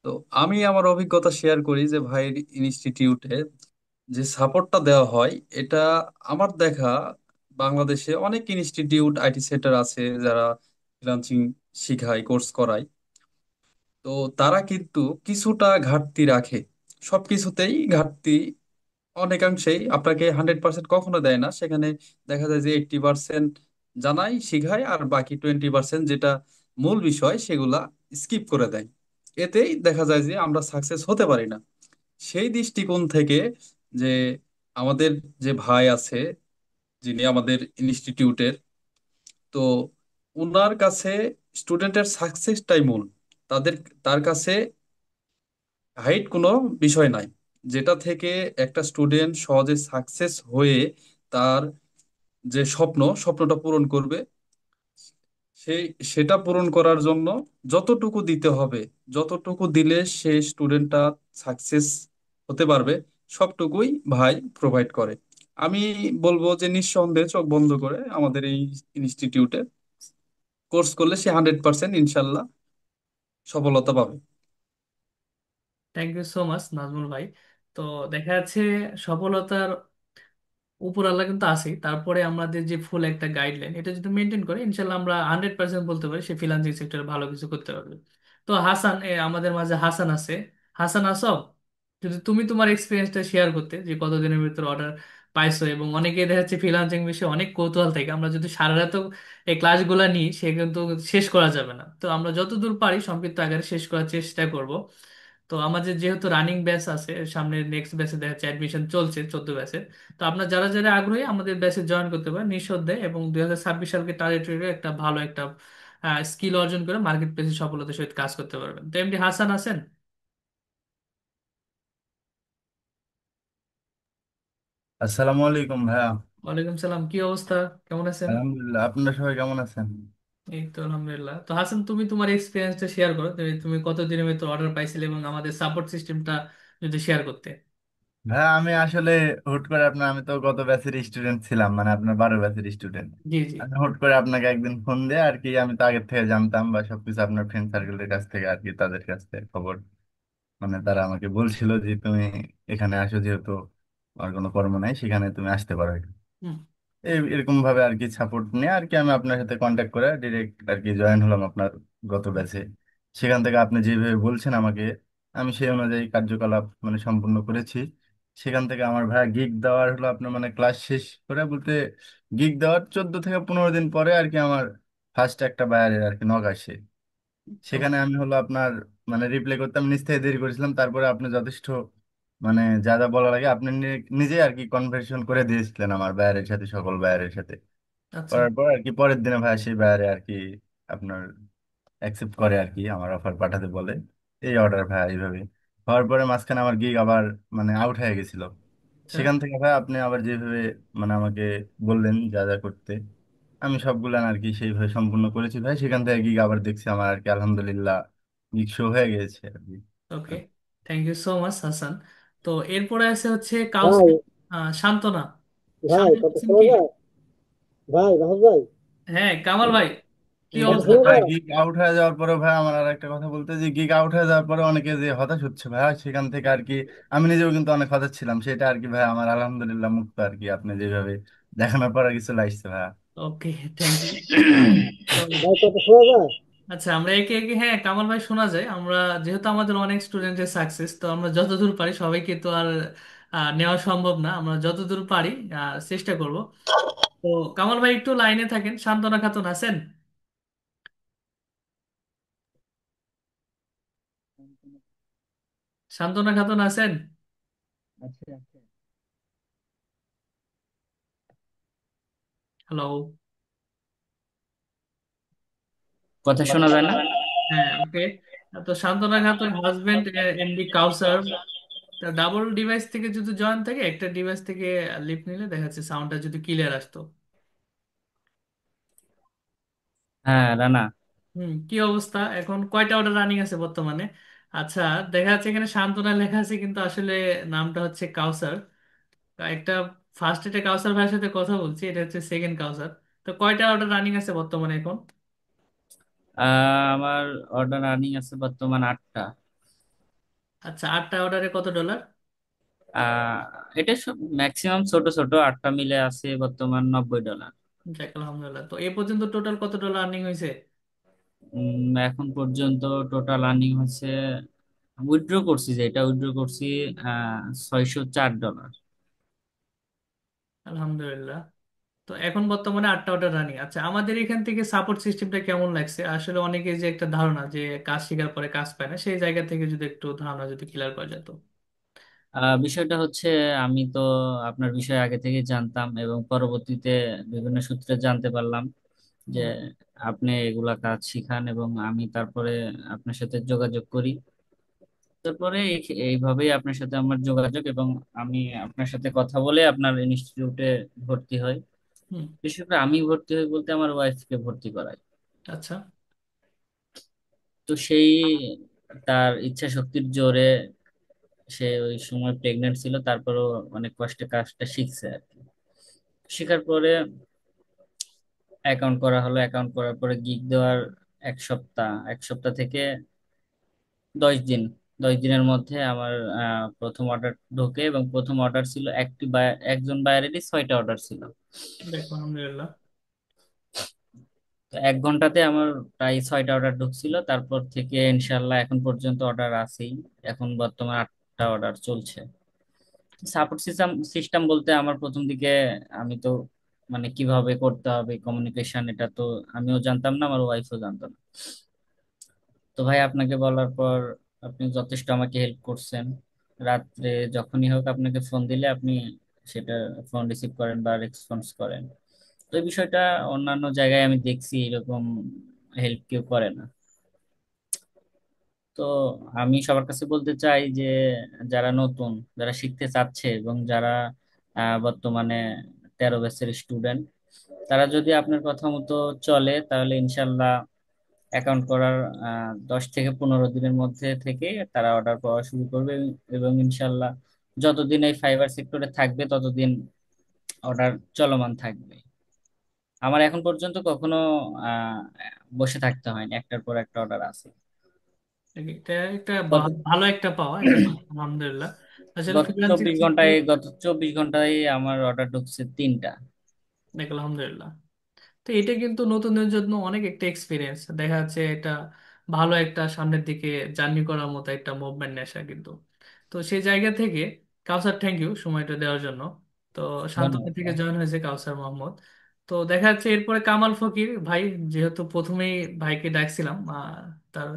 তো আমি আমার অভিজ্ঞতা শেয়ার করি যে ভাইয়ের ইনস্টিটিউটে যে সাপোর্টটা দেওয়া হয়, এটা আমার দেখা বাংলাদেশে অনেক ইনস্টিটিউট আইটি সেন্টার আছে যারা ফ্রিল্যান্সিং শিখায়, কোর্স করায়। তো তারা কিন্তু কিছুটা ঘাটতি রাখে, সবকিছুতেই ঘাটতি অনেকাংশেই আপনাকে 100% কখনো দেয় না। সেখানে দেখা যায় যে 80% জানাই শিখায়, আর বাকি 20% যেটা মূল বিষয় সেগুলা স্কিপ করে দেয়। এতেই দেখা যায় যে আমরা সাকসেস হতে পারি না। সেই দৃষ্টিকোণ থেকে যে আমাদের যে ভাই আছে যিনি আমাদের ইনস্টিটিউটের, তো ওনার কাছে স্টুডেন্টের সাকসেসটাই মূল। তাদের তার কাছে হাইট কোনো বিষয় নাই, যেটা থেকে একটা স্টুডেন্ট সহজে সাকসেস হয়ে তার যে স্বপ্নটা পূরণ করবে, সেই সেটা পূরণ করার জন্য যতটুকু দিতে হবে, যতটুকু দিলে সেই স্টুডেন্টটা সাকসেস হতে পারবে, সবটুকুই ভাই প্রোভাইড করে। আমি বলবো যে নিঃসন্দেহে চোখ বন্ধ করে আমাদের এই ইনস্টিটিউটে কোর্স করলে সে 100% ইনশাল্লাহ সফলতা পাবে। Thank you so much Nazmul ভাই। তো দেখা যাচ্ছে সফলতার উপর আল্লাহ কিন্তু আছেই, তারপরে আমাদের যে ফুল একটা গাইডলাইন এটা যদি মেনটেন করে ইনশাল্লাহ আমরা 100% বলতে পারি সে ফ্রিল্যান্সিং সেক্টরে ভালো কিছু করতে পারবে। তো হাসান, আমাদের মাঝে হাসান আছে। হাসান আসো, যদি তুমি তোমার এক্সপিরিয়েন্সটা শেয়ার করতে যে কতদিনের ভিতর অর্ডার পাইছো, এবং অনেকে দেখা যাচ্ছে ফ্রিল্যান্সিং বিষয়ে অনেক কৌতূহল থাকে, আমরা যদি সারা রাত এই ক্লাসগুলো নিই সে কিন্তু শেষ করা যাবে না। তো আমরা যতদূর পারি সংক্ষিপ্ত আকারে শেষ করার চেষ্টা করব। তো আমাদের যেহেতু রানিং ব্যাচ আছে, সামনে নেক্সট ব্যাচে দেখা যাচ্ছে অ্যাডমিশন চলছে 14 ব্যাচে। তো আপনার যারা যারা আগ্রহী আমাদের ব্যাচে জয়েন করতে পারেন নিঃসন্দেহে, এবং 2026 সালকে টার্গেট রেখে একটা ভালো একটা স্কিল অর্জন করে মার্কেট প্লেসে সফলতার সহিত কাজ করতে পারবেন। তো এমডি হাসান আছেন? আসসালামু আলাইকুম ভাইয়া। ওয়ালাইকুম সালাম, কি অবস্থা, কেমন আছেন? আলহামদুলিল্লাহ, আপনারা সবাই কেমন আছেন? এই তো আলহামদুলিল্লাহ। তো হাসান, তুমি তোমার এক্সপিরিয়েন্সটা শেয়ার করো, তুমি কত দিনের ভিতর অর্ডার পাইছিলে এবং আমাদের সাপোর্ট সিস্টেমটা যদি শেয়ার করতে। ভাইয়া আমি আসলে হুট করে আমি তো গত ব্যাচের স্টুডেন্ট ছিলাম, মানে আপনার 12 ব্যাচের স্টুডেন্ট। জি জি। আমি হুট করে আপনাকে একদিন ফোন দিয়ে আর কি, আমি তো আগের থেকে জানতাম বা সবকিছু আপনার ফ্রেন্ড সার্কেলের কাছ থেকে আর কি, তাদের কাছ থেকে খবর, মানে তারা আমাকে বলছিল যে তুমি এখানে আসো, যেহেতু আর কোনো কর্ম নাই সেখানে তুমি আসতে পারো। হুম। এরকম ভাবে আর কি সাপোর্ট নিয়ে আর কি আমি আপনার সাথে কন্ট্যাক্ট করে ডিরেক্ট আর কি জয়েন হলাম আপনার গত ব্যাচে। সেখান থেকে আপনি যেভাবে বলছেন আমাকে, আমি সেই অনুযায়ী কার্যকলাপ মানে সম্পূর্ণ করেছি। সেখান থেকে আমার ভাইয়া গিগ দেওয়ার হলো আপনার মানে ক্লাস শেষ করে বলতে, গিগ দেওয়ার 14 থেকে 15 দিন পরে আর কি আমার ফার্স্ট একটা বায়ারের আর কি নক আসে। সেখানে আমি হলো আপনার মানে রিপ্লাই করতে আমি নিজ থেকে দেরি করেছিলাম, তারপরে আপনি যথেষ্ট মানে যা যা বলা লাগে আপনি নিজে আর কি কনভার্সেশন করে দিয়েছিলেন আমার বায়ারের সাথে, সকল বায়ারের সাথে। আচ্ছা। করার পর আর কি পরের দিনে ভাই সেই বায়ারে আর কি আপনার অ্যাকসেপ্ট করে আর কি আমার অফার পাঠাতে বলে। এই অর্ডার ভাই এইভাবে হওয়ার পরে মাঝখানে আমার গিগ আবার মানে আউট হয়ে গেছিল। আচ্ছা। সেখান থেকে ভাই আপনি আবার যেভাবে মানে আমাকে বললেন যা যা করতে, আমি সবগুলো আর কি সেইভাবে সম্পূর্ণ করেছি ভাই। সেখান থেকে গিগ আবার দেখছি আমার আর কি আলহামদুলিল্লাহ গিগ শো হয়ে গেছে আর কি। Okay, thank you so much Hasan. তো এরপরে আছে হচ্ছে ভাই, কাউসার, সান্ত্বনা। ভাই সামনে কত আছেন শোনা কি? যায়? ভাই মাহমুদ ভাই, হ্যাঁ কামাল ভাই, কি এই কত যে অবস্থা? শোনা ভাই যায়? গিগ আউট হয়ে যাওয়ার পরে ভাই আমার আর একটা কথা বলতে, যে গিগ আউট হয়ে যাওয়ার পরে অনেকে যে হতাশ হচ্ছে ভাই, সেখান থেকে আর কি আমি নিজেও কিন্তু অনেক হতাশ ছিলাম। সেটা আর কি ভাই আমার আলহামদুলিল্লাহ মুক্ত আর কি আপনি যেভাবে দেখানোর পর আর কিছু লাগছে ভাই। ওকে, থ্যাংক ইউ। তো ভাই কত শোনা যায়? আচ্ছা, আমরা একে একে, হ্যাঁ কামাল ভাই শোনা যায়। আমরা যেহেতু আমাদের অনেক স্টুডেন্টের সাকসেস, তো আমরা যতদূর পারি সবাইকে তো আর নেওয়া সম্ভব না, আমরা যতদূর পারি চেষ্টা করব। তো কামাল ভাই একটু লাইনে থাকেন। সান্ত্বনা খাতুন আছেন? সান্ত্বনা খাতুন আছেন? হ্যালো। কথা শোনা যায় না? হ্যাঁ, ওকে। তো সান্ত্বনা খাতুন হাজবেন্ড এমডি কাউসার, ডাবল ডিভাইস থেকে যদি জয়েন থাকে, একটা ডিভাইস থেকে লিফট নিলে দেখা যাচ্ছে সাউন্ডটা যদি ক্লিয়ার আসতো। হ্যাঁ, রানা। কি অবস্থা, এখন কয়টা অর্ডার রানিং আছে বর্তমানে? আচ্ছা, দেখা যাচ্ছে এখানে সান্ত্বনা লেখা আছে কিন্তু আসলে নামটা হচ্ছে কাউসার। একটা ফার্স্ট এটা কাউসার ভাইয়ের সাথে কথা বলছি, এটা হচ্ছে সেকেন্ড কাউসার। তো কয়টা অর্ডার রানিং আছে বর্তমানে এখন? আমার অর্ডার রানিং আছে বর্তমান 8টা। আচ্ছা, 8টা অর্ডারে কত ডলার? আহ এটা সব ম্যাক্সিমাম ছোট ছোট, 8টা মিলে আছে বর্তমান $90। যাক আলহামদুলিল্লাহ। তো এই পর্যন্ত টোটাল কত ডলার আর্নিং হয়েছে? এখন পর্যন্ত টোটাল আর্নিং হচ্ছে, উইথড্র করছি, যেটা উইথড্র করছি $604। আলহামদুলিল্লাহ। তো এখন বর্তমানে 8টা অর্ডার রানিং। আচ্ছা, আমাদের এখান থেকে সাপোর্ট সিস্টেমটা কেমন লাগছে? আসলে অনেকে যে একটা ধারণা যে কাজ শেখার পরে কাজ পায় না, সেই জায়গা থেকে যদি একটু ধারণা যদি ক্লিয়ার করা যেত। বিষয়টা হচ্ছে, আমি তো আপনার বিষয় আগে থেকে জানতাম এবং পরবর্তীতে বিভিন্ন সূত্রে জানতে পারলাম যে হুম। আপনি এগুলা কাজ শিখান, এবং আমি তারপরে আপনার সাথে যোগাযোগ করি। তারপরে এইভাবেই আপনার সাথে আমার যোগাযোগ, এবং আমি আপনার সাথে কথা বলে আপনার ইনস্টিটিউটে ভর্তি হই। হুম। বিশেষ করে আমি ভর্তি হই বলতে আমার ওয়াইফকে ভর্তি করাই। আচ্ছা। তো সেই তার ইচ্ছা শক্তির জোরে সে ওই সময় প্রেগনেন্ট ছিল, তারপরেও অনেক কষ্টে কাজটা শিখছে আর কি। শেখার পরে অ্যাকাউন্ট করা হলো, অ্যাকাউন্ট করার পরে গিগ দেওয়ার এক সপ্তাহ থেকে 10 দিন, 10 দিনের মধ্যে আমার প্রথম অর্ডার ঢোকে, এবং প্রথম অর্ডার ছিল একজন বায়ারেরই 6টা অর্ডার ছিল। দেখো আলহামদুলিল্লাহ। তো 1 ঘন্টাতে আমার প্রায় 6টা অর্ডার ঢুকছিল, তারপর থেকে ইনশাল্লাহ এখন পর্যন্ত অর্ডার আছেই। এখন বর্তমান 8টা অর্ডার চলছে। সাপোর্ট সিস্টেম সিস্টেম বলতে আমার প্রথম দিকে আমি তো মানে কিভাবে করতে হবে কমিউনিকেশন, এটা তো আমিও জানতাম না, আমার ওয়াইফও জানতো না। তো ভাই আপনাকে বলার পর আপনি যথেষ্ট আমাকে হেল্প করছেন। রাত্রে যখনই হোক আপনাকে ফোন দিলে আপনি সেটা ফোন রিসিভ করেন বা রেসপন্স করেন। তো এই বিষয়টা অন্যান্য জায়গায় আমি দেখছি এরকম হেল্প কেউ করে না। তো আমি সবার কাছে বলতে চাই যে যারা নতুন, যারা শিখতে চাচ্ছে, এবং যারা বর্তমানে 13 ব্যাচের স্টুডেন্ট, তারা যদি আপনার কথা মতো চলে তাহলে ইনশাল্লাহ অ্যাকাউন্ট করার 10 থেকে 15 দিনের মধ্যে থেকে তারা অর্ডার পাওয়া শুরু করবে, এবং ইনশাল্লাহ যতদিন এই ফাইবার সেক্টরে থাকবে ততদিন অর্ডার চলমান থাকবে। আমার এখন পর্যন্ত কখনো আহ বসে থাকতে হয়নি, একটার পর একটা অর্ডার আছে। এটা একটা গত ভালো একটা পাওয়া এটা, আলহামদুলিল্লাহ। আসলে গত ফ্রিল্যান্সিং চব্বিশ সেক্টর। ঘন্টায় গত 24 ঘন্টায় আমার অর্ডার ঢুকছে 3টা। দেখো আলহামদুলিল্লাহ। তো এটা কিন্তু নতুনদের জন্য অনেক একটা এক্সপিরিয়েন্স, দেখা যাচ্ছে এটা ভালো একটা সামনের দিকে জার্নি করার মতো একটা মুভমেন্ট নেশা কিন্তু। তো সেই জায়গা থেকে কাউসার, থ্যাংক ইউ সময়টা দেওয়ার জন্য। তো শান্তনা ধন্যবাদ থেকে ভাই। জয়েন হয়েছে কাউসার মোহাম্মদ। তো দেখা যাচ্ছে এরপরে কামাল ফকির ভাই, যেহেতু প্রথমেই ভাইকে ডাকছিলাম, তার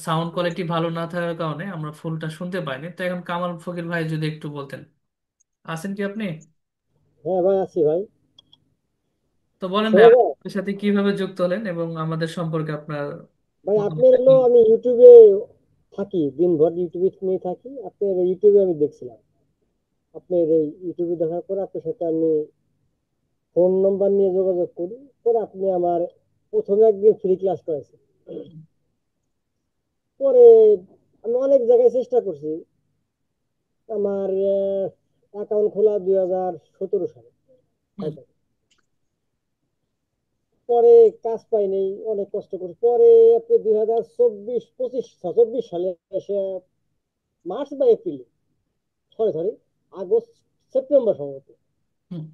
সাউন্ড কোয়ালিটি ভালো না থাকার কারণে আমরা ফুলটা শুনতে পাইনি। তো এখন কামাল ফকির ভাই যদি একটু বলতেন। আছেন কি আপনি? হ্যাঁ ভাই, আছি ভাই। তো বলেন ভাই, শোনা যায়? আপনার সাথে কিভাবে যুক্ত হলেন এবং আমাদের সম্পর্কে আপনার ভাই আপনার মতামতটা হলো, কি? আমি ইউটিউবে থাকি, দিনভর ইউটিউবে নিয়ে থাকি। আপনার ইউটিউবে আমি দেখছিলাম, আপনার এই ইউটিউবে দেখার পরে আপনার সাথে আমি ফোন নাম্বার নিয়ে যোগাযোগ করি। পরে আপনি আমার প্রথমে একদিন ফ্রি ক্লাস করেছেন। পরে আমি অনেক জায়গায় চেষ্টা করছি। আমার অ্যাকাউন্ট খোলা 2017 সালে, হুম। পরে কাজ পাইনি, অনেক কষ্ট করি। পরে আপনি 2024-25 সালে এসে মার্চ বা এপ্রিলে, সরি সরি, আগস্ট সেপ্টেম্বর সম্ভবত, হুম।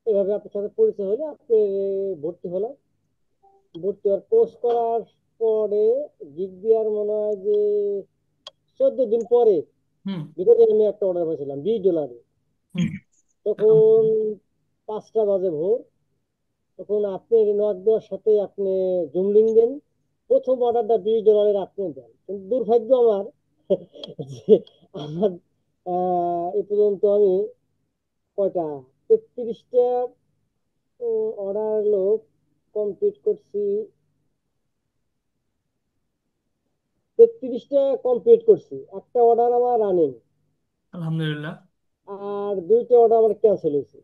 এভাবে আপনার সাথে পরিচয় হলে আপনি ভর্তি হলাম। ভর্তি হওয়ার কোর্স করার পরে গিগ দেওয়ার মনে হয় যে 14 দিন পরে হুম। ভিতরে আমি একটা অর্ডার পাইছিলাম $20। হুম। তখন 5টা বাজে ভোর। তখন আপনি নক দেওয়ার সাথে আপনি জুম লিংক দেন, প্রথম অর্ডারটা $20 আপনি দেন। কিন্তু দুর্ভাগ্য আমার যে আমার এ পর্যন্ত আমি কয়টা 33টা অর্ডার হলো কমপ্লিট করছি। 33টা কমপ্লিট করছি, একটা অর্ডার আমার রানিং, আলহামদুলিল্লাহ। আর 2টা অর্ডার আমার ক্যান্সেল হয়েছে।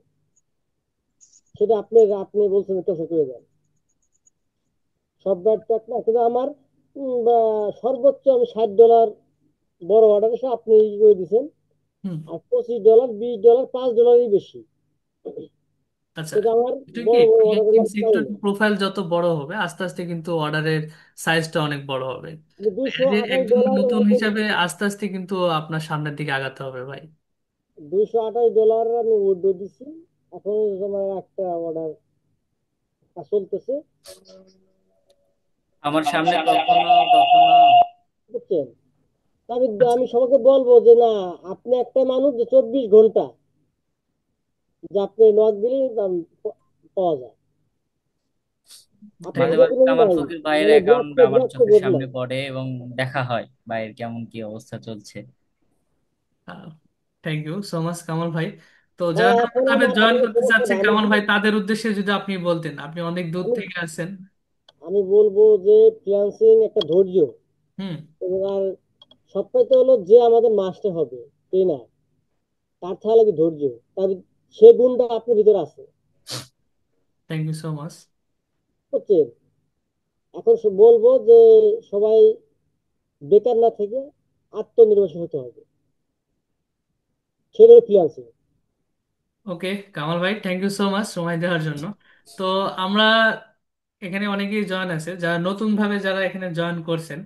সেটা আপনি আপনি বলছেন ক্যান্সেল করে দেন, সব ব্যাড ট্যাক না, কিন্তু আমার সর্বোচ্চ আমি $60 বড় অর্ডার এসে আপনি ই করে দিচ্ছেন। হুম। আর $25, $20, $5 বেশি, আচ্ছা, কিন্তু আমার এটা কি বড় বড় অর্ডার ফ্রিল্যান্সিং আমি পাই সেক্টর না। প্রোফাইল যত বড় হবে আস্তে আস্তে কিন্তু অর্ডারের সাইজটা অনেক বড় হবে। কিন্তু তো দুইশো এই যে আঠাশ একজন ডলার নতুন এরকম। হিসাবে আস্তে আস্তে কিন্তু আপনার সামনের দিকে আগাতে হবে ভাই। $228 আমি উইথড্র দিছি। এখন আমার একটা অর্ডার চলতেছে, আমার সামনে কখনো কখনো বুঝছেন? আমি আচ্ছা, আমি সবাইকে বলবো যে না, আপনি একটা মানুষ যে 24 ঘন্টা যে আপনি নক দিলেই দাম পাওয়া যায়। আপনার থ্যাংক মাঝে ইউ। যে মাঝে কোনো আমার নাই, ফকির ভাইয়ের মানে অ্যাকাউন্ট আমার ব্লক তো চোখের বোধ সামনে নাই। পড়ে এবং দেখা হয় ভাইয়ের কেমন কি অবস্থা চলছে। Thank you so much Kamal ভাই। তো যারা হ্যাঁ, নতুন এখন ভাবে আমার জয়েন আসলে করতে সমস্যা চাচ্ছে না, কামাল ভাই, তাদের উদ্দেশ্যে যদি আপনি বলতেন, আপনি অনেক দূর আমি থেকে আছেন। আমি বলবো যে ফ্রিল্যান্সিং একটা ধৈর্য, হুম। এবং আর সবচাইতে হলো যে আমাদের মাস্টার হবে ট্রেনার, তার ছাড়া লাগে ধৈর্য। তার সে গুণটা আপনার ভিতরে আছে, থ্যাংক ইউ সো মাচ। বুঝছেন? এখন বলবো যে সবাই বেকার না থেকে আত্মনির্ভরশীল হতে হবে, সেটা ফ্রিল্যান্সিং। ওকে কামাল ভাই, থ্যাংক ইউ সো মাচ সময় দেওয়ার জন্য। তো আমরা এখানে অনেকেই জয়েন আছে, যারা নতুন ভাবে যারা এখানে জয়েন করছেন,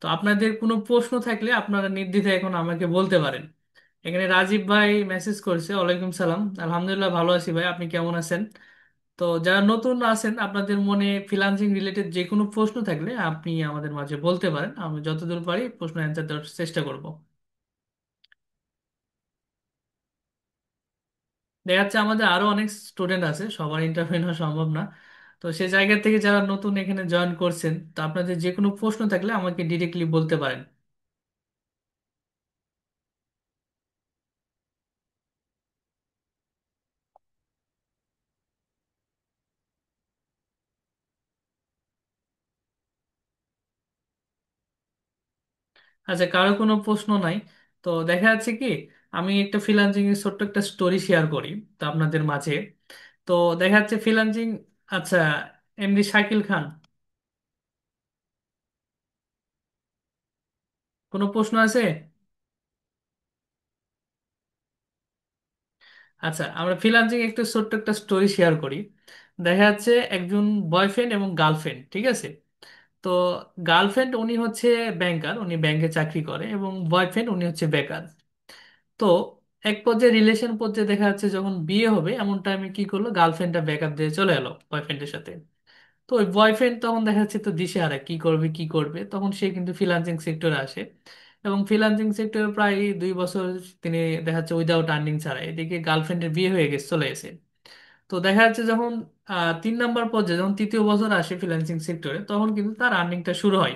তো আপনাদের কোনো প্রশ্ন থাকলে আপনারা নির্দ্বিধায় এখন আমাকে বলতে পারেন। এখানে রাজীব ভাই মেসেজ করছে, ওয়ালাইকুম সালাম, আলহামদুলিল্লাহ ভালো আছি ভাই, আপনি কেমন আছেন? তো যারা নতুন আছেন, আপনাদের মনে ফ্রিল্যান্সিং রিলেটেড যে কোনো প্রশ্ন থাকলে আপনি আমাদের মাঝে বলতে পারেন, আমি যতদূর পারি প্রশ্ন অ্যান্সার দেওয়ার চেষ্টা করব। দেখা যাচ্ছে আমাদের আরো অনেক স্টুডেন্ট আছে, সবার ইন্টারভিউ নেওয়া সম্ভব না। তো সে জায়গা থেকে যারা নতুন এখানে জয়েন করছেন, তো আপনাদের যে কোনো প্রশ্ন থাকলে আমাকে ডিরেক্টলি বলতে পারেন। আচ্ছা, কারো কোনো প্রশ্ন নাই? তো দেখা যাচ্ছে কি, আমি একটা ফ্রিল্যান্সিং এর ছোট্ট একটা স্টোরি শেয়ার করি তো আপনাদের মাঝে। তো দেখা যাচ্ছে ফ্রিল্যান্সিং, আচ্ছা, এমডি শাকিল খান, কোনো প্রশ্ন আছে? আচ্ছা, আমরা ফ্রিল্যান্সিং একটা ছোট্ট একটা স্টোরি শেয়ার করি। দেখা যাচ্ছে একজন বয়ফ্রেন্ড এবং গার্লফ্রেন্ড, ঠিক আছে? তো গার্লফ্রেন্ড উনি হচ্ছে ব্যাংকার, উনি ব্যাংকে চাকরি করে, এবং বয়ফ্রেন্ড উনি হচ্ছে বেকার। তো এক পর্যায়ে রিলেশন পর্যায়ে দেখা যাচ্ছে যখন বিয়ে হবে এমন টাইমে কি করলো, গার্লফ্রেন্ডটা ব্যাকআপ দিয়ে চলে এলো বয়ফ্রেন্ডের সাথে। তো ওই বয়ফ্রেন্ড তখন দেখা যাচ্ছে তো দিশেহারা, কি করবে কি করবে, তখন সে কিন্তু ফ্রিল্যান্সিং সেক্টরে আসে। এবং ফ্রিল্যান্সিং সেক্টরে প্রায় 2 বছর তিনি দেখা যাচ্ছে উইদাউট আর্নিং ছাড়া, এদিকে গার্লফ্রেন্ডের বিয়ে হয়ে গেছে, চলে এসে। তো দেখা যাচ্ছে যখন 3 নাম্বার পর্যায়ে, যখন তৃতীয় বছর আসে ফ্রিল্যান্সিং সেক্টরে, তখন কিন্তু তার আর্নিংটা শুরু হয়।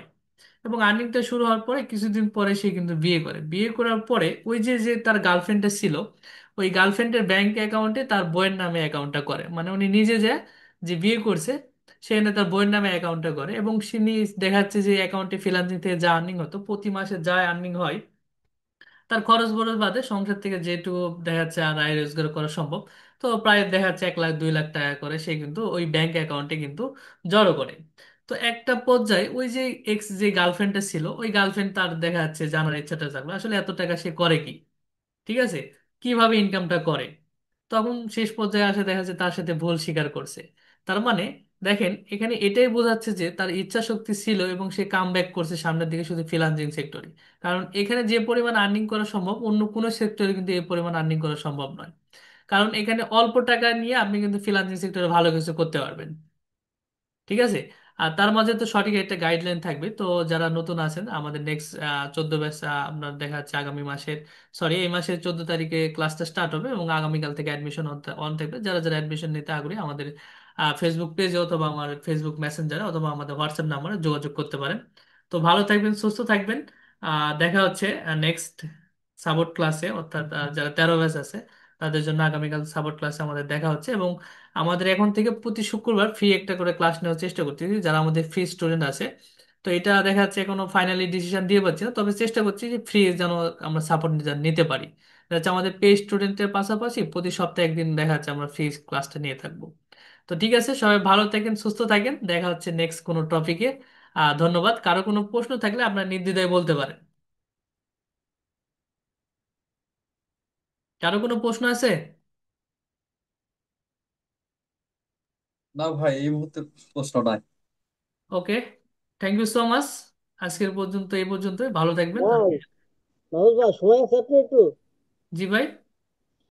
এবং আর্নিংটা শুরু হওয়ার পরে কিছুদিন পরে সে কিন্তু বিয়ে করে, বিয়ে করার পরে ওই যে যে তার গার্লফ্রেন্ডটা ছিল, ওই গার্লফ্রেন্ডের ব্যাংক অ্যাকাউন্টে তার বইয়ের নামে অ্যাকাউন্টটা করে, মানে উনি নিজে যে যে বিয়ে করছে সে এনে তার বইয়ের নামে অ্যাকাউন্টটা করে, এবং সে দেখা যাচ্ছে যে অ্যাকাউন্টে ফ্রিল্যান্সিং থেকে যা আর্নিং হতো প্রতি মাসে যা আর্নিং হয়, তার খরচ বরচ বাদে সংসার থেকে যেটুকু দেখা যাচ্ছে আর আয় রোজগার করা সম্ভব, তো প্রায় দেখা যাচ্ছে 1 লাখ 2 লাখ টাকা করে সে কিন্তু ওই ব্যাংক অ্যাকাউন্টে কিন্তু জড়ো করে। তো একটা পর্যায়ে ওই যে এক্স যে গার্লফ্রেন্ডটা ছিল, ওই গার্লফ্রেন্ড তার দেখা যাচ্ছে জানার ইচ্ছাটা থাকলো আসলে এত টাকা সে করে কি, ঠিক আছে, কিভাবে ইনকামটা করে। তখন শেষ পর্যায়ে আসে দেখা যাচ্ছে তার সাথে ভুল স্বীকার করছে। তার মানে দেখেন এখানে এটাই বোঝাচ্ছে যে তার ইচ্ছা শক্তি ছিল এবং সে কাম ব্যাক করছে সামনের দিকে শুধু ফ্রিল্যান্সিং সেক্টরে। কারণ এখানে যে পরিমাণ আর্নিং করা সম্ভব অন্য কোনো সেক্টরে কিন্তু এই পরিমাণ আর্নিং করা সম্ভব নয়। কারণ এখানে অল্প টাকা নিয়ে আপনি কিন্তু ফ্রিল্যান্সিং সেক্টরে ভালো কিছু করতে পারবেন, ঠিক আছে? আর তার মাঝে তো সঠিক একটা গাইডলাইন থাকবে। তো যারা নতুন আছেন, আমাদের নেক্সট 14 ব্যাচ আপনার দেখা যাচ্ছে আগামী মাসের, সরি এই মাসের 14 তারিখে ক্লাসটা স্টার্ট হবে, এবং আগামীকাল থেকে অ্যাডমিশন অন থাকবে। যারা যারা অ্যাডমিশন নিতে আগ্রহী আমাদের ফেসবুক পেজে অথবা আমার ফেসবুক মেসেঞ্জারে অথবা আমাদের হোয়াটসঅ্যাপ নাম্বারে যোগাযোগ করতে পারেন। তো ভালো থাকবেন, সুস্থ থাকবেন। দেখা হচ্ছে নেক্সট সাপোর্ট ক্লাসে, অর্থাৎ যারা 13 ব্যাচ আছে তাদের জন্য আগামীকাল সাপোর্ট ক্লাসে আমাদের দেখা হচ্ছে। এবং আমাদের এখন থেকে প্রতি শুক্রবার ফ্রি একটা করে ক্লাস নেওয়ার চেষ্টা করতেছি যারা আমাদের ফ্রি স্টুডেন্ট আছে। তো এটা দেখা যাচ্ছে এখনো ফাইনালি ডিসিশন দিয়ে পাচ্ছি না, তবে চেষ্টা করছি যে ফ্রি যেন আমরা সাপোর্ট নিতে পারি। দেখা যাচ্ছে আমাদের পে স্টুডেন্টের পাশাপাশি প্রতি সপ্তাহে একদিন দেখা যাচ্ছে আমরা ফ্রি ক্লাসটা নিয়ে থাকবো। তো ঠিক আছে, সবাই ভালো থাকেন, সুস্থ থাকেন, দেখা হচ্ছে নেক্সট কোনো টপিকে। ধন্যবাদ। কারো কোনো প্রশ্ন থাকলে আপনার নির্দ্বিধায় বলতে পারেন। কারো কোনো প্রশ্ন আছে? না ভাই, এই মুহূর্তে প্রশ্ন নাই। ওকে, থ্যাংক ইউ সো মাচ। আজকের পর্যন্ত এই পর্যন্তই, ভালো থাকবেন। ভাই, মাহমুদ ভাই, সময় আছে আপনি একটু? জি ভাই।